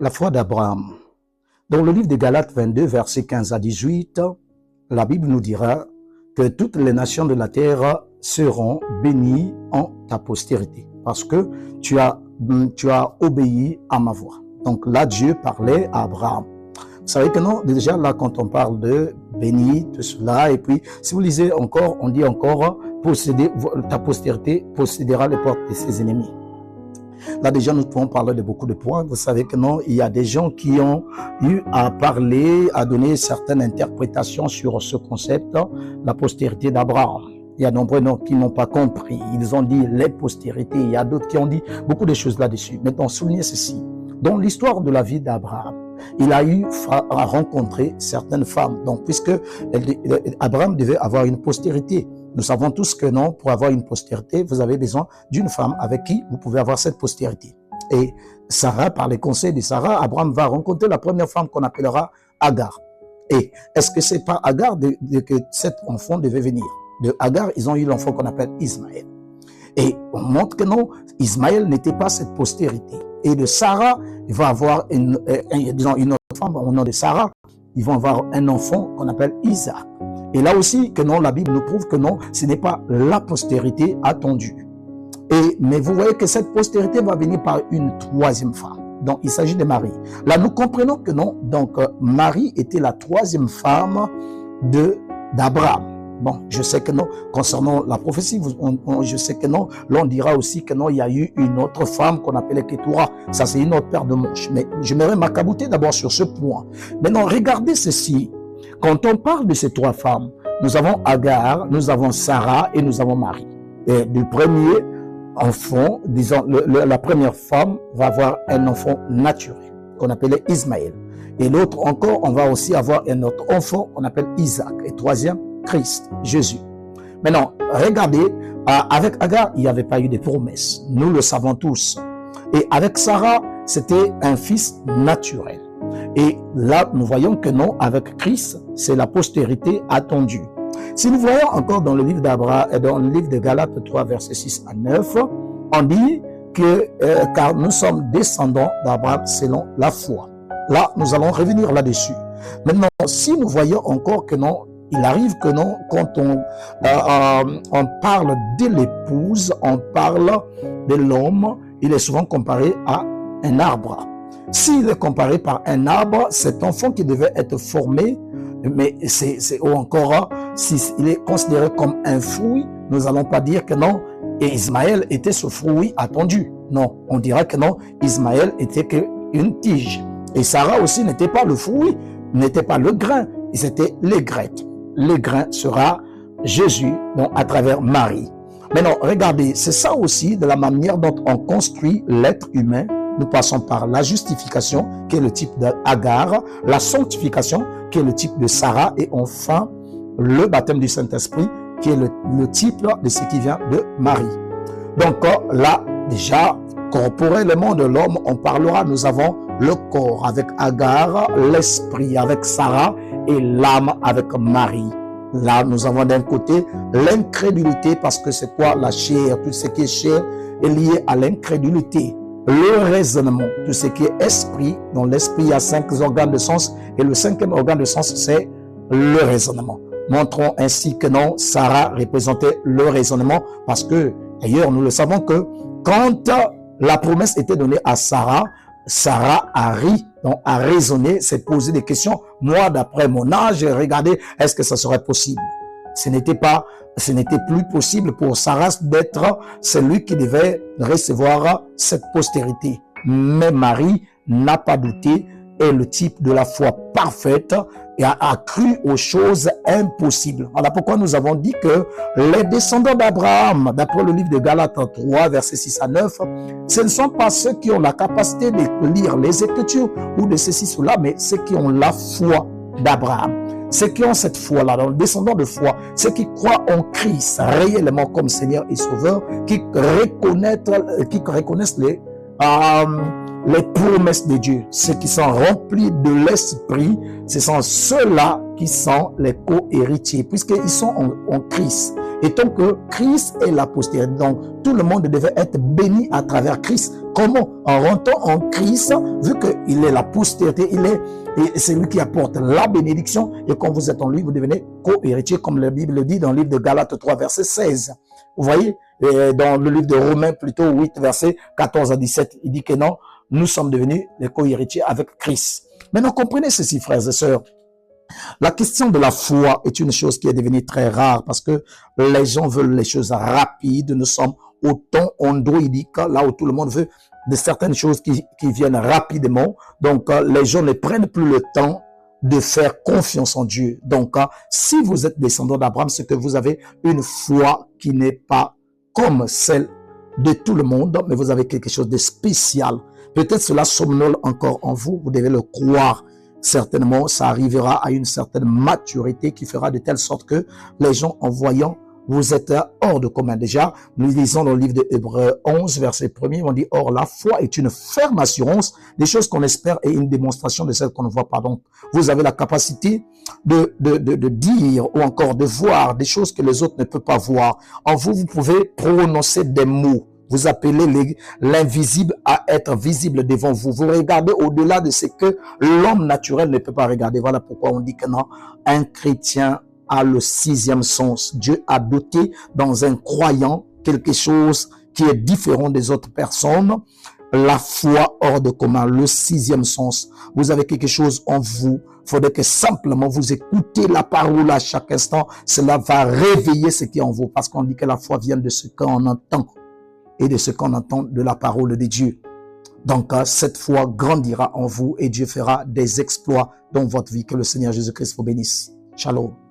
La foi d'Abraham. Dans le livre de Galates 22, versets 15 à 18, la Bible nous dira que toutes les nations de la terre seront bénies en ta postérité, parce que tu as obéi à ma voix. Donc là, Dieu parlait à Abraham. Vous savez que non, déjà là, quand on parle de béni, tout cela, et puis si vous lisez encore, on dit encore, ta postérité possédera les portes de ses ennemis. Là, déjà, nous pouvons parler de beaucoup de points. Vous savez que non, il y a des gens qui ont eu à parler, à donner certaines interprétations sur ce concept, la postérité d'Abraham. Il y a nombreux qui n'ont pas compris. Ils ont dit les postérités. Il y a d'autres qui ont dit beaucoup de choses là-dessus. Maintenant, soulignez ceci. Dans l'histoire de la vie d'Abraham, il a eu à rencontrer certaines femmes. Donc, puisque Abraham devait avoir une postérité, nous savons tous que non, pour avoir une postérité, vous avez besoin d'une femme avec qui vous pouvez avoir cette postérité. Et Sarah, par les conseils de Sarah, Abraham va rencontrer la première femme qu'on appellera Agar. Et est-ce que c'est par Agar que cet enfant devait venir? De Agar, ils ont eu l'enfant qu'on appelle Ismaël. Et on montre que non, Ismaël n'était pas cette postérité. Et de Sarah, il va avoir une autre femme au nom de Sarah, ils vont avoir un enfant qu'on appelle Isaac. Et là aussi, que non, la Bible nous prouve que non, ce n'est pas la postérité attendue. Mais vous voyez que cette postérité va venir par une troisième femme. Donc, il s'agit de Marie. Là, nous comprenons que non, donc Marie était la troisième femme d'Abraham. Bon, je sais que non, concernant la prophétie, je sais que non, l'on dira aussi que non, il y a eu une autre femme qu'on appelait Ketura. Ça, c'est une autre paire de manches. Mais je m'aimerais m'accabouter d'abord sur ce point. Maintenant, regardez ceci. Quand on parle de ces trois femmes, nous avons Agar, nous avons Sarah et nous avons Marie. Et du premier enfant, disons, la première femme va avoir un enfant naturel, qu'on appelait Ismaël. Et l'autre encore, on va aussi avoir un autre enfant qu'on appelle Isaac. Et troisième, Christ, Jésus. Maintenant, regardez, avec Agar, il n'y avait pas eu de promesses. Nous le savons tous. Et avec Sarah, c'était un fils naturel. Et là, nous voyons que non, avec Christ, c'est la postérité attendue. Si nous voyons encore dans le livre dans le livre de Galates 3, versets 6 à 9, on dit que car nous sommes descendants d'Abraham selon la foi. Là, nous allons revenir là-dessus. Maintenant, si nous voyons encore que non, il arrive que non, quand on parle de l'épouse, on parle de l'homme, il est souvent comparé à un arbre. S'il est comparé par un arbre, cet enfant qui devait être formé, mais ou encore, s'il est considéré comme un fruit, nous n'allons pas dire que non, et Ismaël était ce fruit attendu. Non, on dira que non, Ismaël était qu'une tige. Et Sarah aussi n'était pas le fruit, n'était pas le grain, c'était les graines. Le grain sera Jésus, donc à travers Marie. Maintenant, regardez, c'est ça aussi de la manière dont on construit l'être humain. Nous passons par la justification, qui est le type d'Agar, la sanctification, qui est le type de Sarah, et enfin, le baptême du Saint-Esprit, qui est le type de ce qui vient de Marie. Donc là, déjà, corporellement de l'homme, on parlera, nous avons le corps avec Agar, l'esprit avec Sarah, et l'âme avec Marie. Là, nous avons d'un côté l'incrédulité, parce que c'est quoi la chair? Tout ce qui est chair est lié à l'incrédulité. Le raisonnement, tout ce qui est esprit, dans l'esprit, il y a 5 organes de sens, et le 5e organe de sens, c'est le raisonnement. Montrons ainsi que non, Sarah représentait le raisonnement, parce que, d'ailleurs, nous le savons que quand la promesse était donnée à Sarah, Sarah a ri, donc a raisonné, s'est posé des questions. Moi, d'après mon âge, j'ai regardé, est-ce que ça serait possible? Ce n'était plus possible pour Sarah d'être celui qui devait recevoir cette postérité. Mais Marie n'a pas douté, est le type de la foi parfaite et a cru aux choses impossibles. Voilà pourquoi nous avons dit que les descendants d'Abraham, d'après le livre de Galates 3, versets 6 à 9, ce ne sont pas ceux qui ont la capacité de lire les Écritures ou de ceci, cela, mais ceux qui ont la foi d'Abraham. Ceux qui ont cette foi-là, dans le descendant de foi, ceux qui croient en Christ réellement comme Seigneur et Sauveur, qui reconnaissent les promesses de Dieu, ceux qui sont remplis de l'Esprit, ce sont ceux-là qui sont les co-héritiers, puisqu'ils sont en Christ. étant que Christ est la postérité. Donc, tout le monde devait être béni à travers Christ. Comment? En rentrant en Christ, vu qu'il est la postérité, c'est lui qui apporte la bénédiction. Et quand vous êtes en lui, vous devenez co-héritier, comme la Bible le dit dans le livre de Galates 3, verset 16. Vous voyez? Et dans le livre de Romains, plutôt 8, verset 14 à 17, il dit que non, nous sommes devenus les co-héritiers avec Christ. Maintenant, comprenez ceci, frères et sœurs. La question de la foi est une chose qui est devenue très rare parce que les gens veulent les choses rapides. Nous sommes au temps androïdique, là où tout le monde veut de certaines choses qui viennent rapidement. Donc, les gens ne prennent plus le temps de faire confiance en Dieu. Donc, si vous êtes descendant d'Abraham, c'est que vous avez une foi qui n'est pas comme celle de tout le monde, mais vous avez quelque chose de spécial. Peut-être cela somnole encore en vous, vous devez le croire. Certainement, ça arrivera à une certaine maturité qui fera de telle sorte que les gens, en voyant, vous êtes hors de commun. Déjà, nous lisons dans le livre de Hébreux 11, verset 1er, on dit, or, la foi est une ferme assurance des choses qu'on espère et une démonstration de celles qu'on ne voit pas. Donc, vous avez la capacité de dire ou encore de voir des choses que les autres ne peuvent pas voir. En vous, vous pouvez prononcer des mots. Vous appelez l'invisible à être visible devant vous. Vous regardez au-delà de ce que l'homme naturel ne peut pas regarder. Voilà pourquoi on dit que non, un chrétien a le sixième sens. Dieu a doté dans un croyant quelque chose qui est différent des autres personnes. La foi hors de commun, le sixième sens. Vous avez quelque chose en vous. Il faudrait que simplement vous écoutez la parole à chaque instant. Cela va réveiller ce qui est en vous. Parce qu'on dit que la foi vient de ce qu'on entend et de ce qu'on entend de la parole de Dieu. Donc, cette foi grandira en vous et Dieu fera des exploits dans votre vie. Que le Seigneur Jésus-Christ vous bénisse. Shalom.